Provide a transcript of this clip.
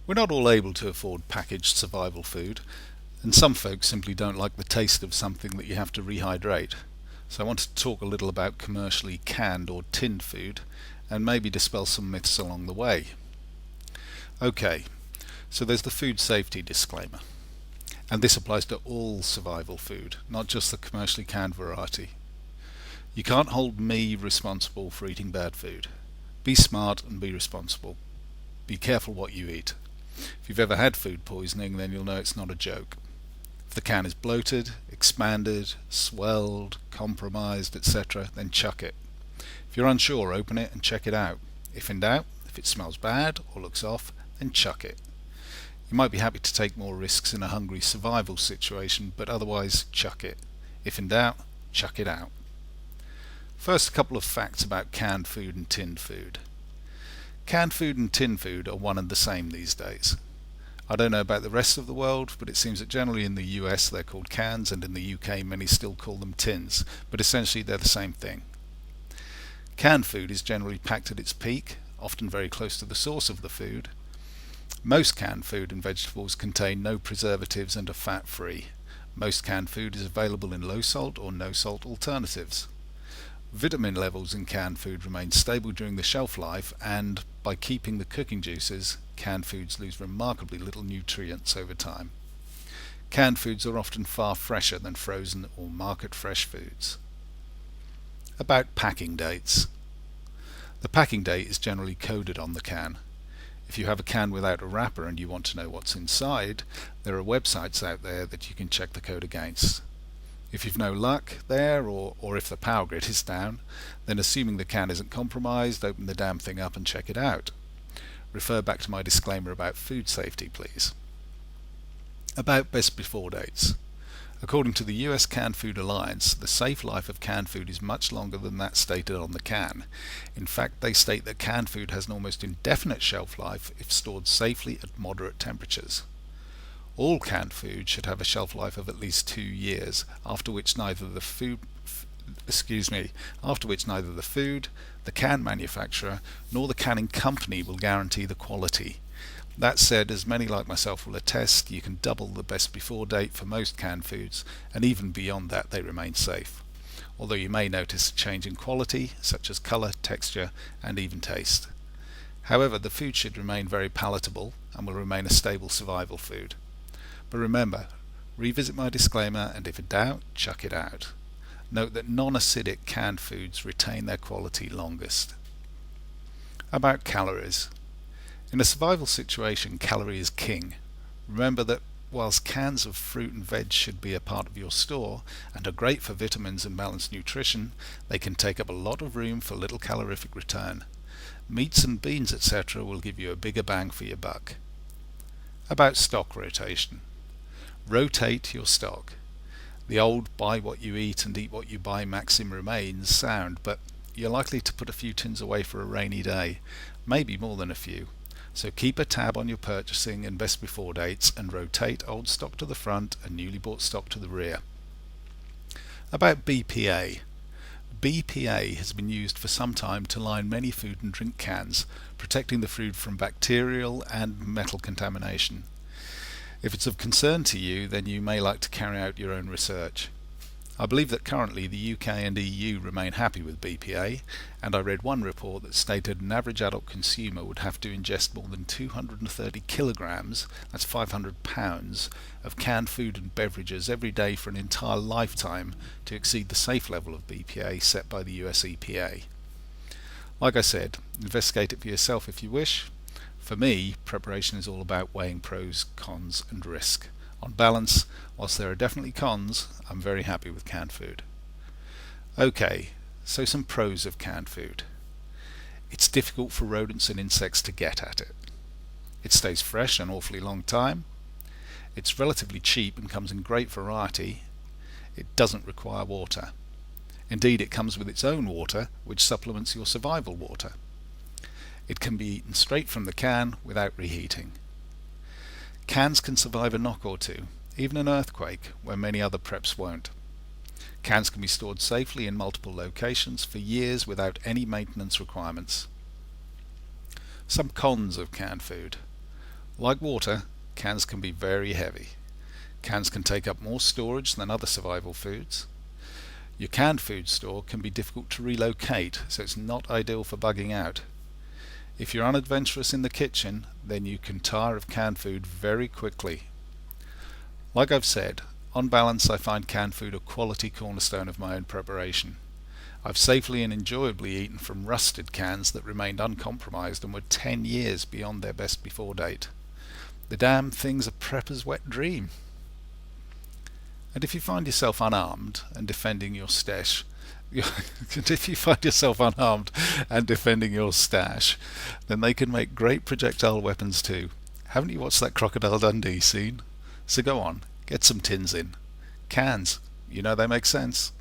We're not all able to afford packaged survival food, and some folks simply don't like the taste of something that you have to rehydrate. So I want to talk a little about commercially canned or tinned food and maybe dispel some myths along the way. Okay, so there's the food safety disclaimer, and this applies to all survival food, not just the commercially canned variety. You can't hold me responsible for eating bad food. Be smart and be responsible. Be careful what you eat. If you've ever had food poisoning, then you'll know it's not a joke. If the can is bloated, expanded, swelled, compromised, etc., then chuck it. If you're unsure, open it and check it out. If in doubt, if it smells bad or looks off, then chuck it. You might be happy to take more risks in a hungry survival situation, but otherwise chuck it. If in doubt, chuck it out. First, a couple of facts about canned food and tinned food. Canned food and tinned food are one and the same these days. I don't know about the rest of the world, but it seems that generally in the US they're called cans, and in the UK many still call them tins, but essentially they're the same thing. Canned food is generally packed at its peak, often very close to the source of the food. Most canned food and vegetables contain no preservatives and are fat-free. Most canned food is available in low salt or no salt alternatives. Vitamin levels in canned food remain stable during the shelf life, and by keeping the cooking juices, canned foods lose remarkably little nutrients over time. Canned foods are often far fresher than frozen or market fresh foods. About packing dates. The packing date is generally coded on the can. If you have a can without a wrapper and you want to know what's inside, there are websites out there that you can check the code against. If you've no luck there, or if the power grid is down, then assuming the can isn't compromised, open the damn thing up and check it out. Refer back to my disclaimer about food safety, please. About best before dates. According to the US Canned Food Alliance, the safe life of canned food is much longer than that stated on the can. In fact, they state that canned food has an almost indefinite shelf life if stored safely at moderate temperatures. All canned food should have a shelf life of at least 2 years, after which neither the food, the can manufacturer, nor the canning company will guarantee the quality. That said, as many like myself will attest, you can double the best before date for most canned foods, and even beyond that they remain safe. Although you may notice a change in quality, such as colour, texture, and even taste. However, the food should remain very palatable and will remain a stable survival food. But remember, revisit my disclaimer, and if in doubt, chuck it out. Note that non-acidic canned foods retain their quality longest. About calories. In a survival situation, calorie is king. Remember that whilst cans of fruit and veg should be a part of your store and are great for vitamins and balanced nutrition, they can take up a lot of room for little calorific return. Meats and beans, etc. will give you a bigger bang for your buck. About stock rotation. Rotate your stock. The old buy what you eat and eat what you buy maxim remains sound, but you're likely to put a few tins away for a rainy day, maybe more than a few. So keep a tab on your purchasing and best before dates, and rotate old stock to the front and newly bought stock to the rear. About BPA. BPA has been used for some time to line many food and drink cans, protecting the food from bacterial and metal contamination. If it's of concern to you, then you may like to carry out your own research. I believe that currently the UK and EU remain happy with BPA, and I read one report that stated an average adult consumer would have to ingest more than 230 kilograms, that's 500 pounds, of canned food and beverages every day for an entire lifetime to exceed the safe level of BPA set by the US EPA. Like I said, investigate it for yourself if you wish. For me, preparation is all about weighing pros, cons and risk. On balance, whilst there are definitely cons, I'm very happy with canned food. Okay, so some pros of canned food. It's difficult for rodents and insects to get at it. It stays fresh an awfully long time. It's relatively cheap and comes in great variety. It doesn't require water. Indeed, it comes with its own water, which supplements your survival water. It can be eaten straight from the can without reheating. Cans can survive a knock or two, even an earthquake, where many other preps won't. Cans can be stored safely in multiple locations for years without any maintenance requirements. Some cons of canned food. Like water, cans can be very heavy. Cans can take up more storage than other survival foods. Your canned food store can be difficult to relocate, so it's not ideal for bugging out. If you're unadventurous in the kitchen, then you can tire of canned food very quickly. Like I've said, on balance I find canned food a quality cornerstone of my own preparation. I've safely and enjoyably eaten from rusted cans that remained uncompromised and were 10 years beyond their best before date. The damn thing's a prepper's wet dream. And if you find yourself unarmed and defending your stash, if you find yourself unarmed and defending your stash, then they can make great projectile weapons too. Haven't you watched that Crocodile Dundee scene? So go on, get some tins in. Cans, you know they make sense.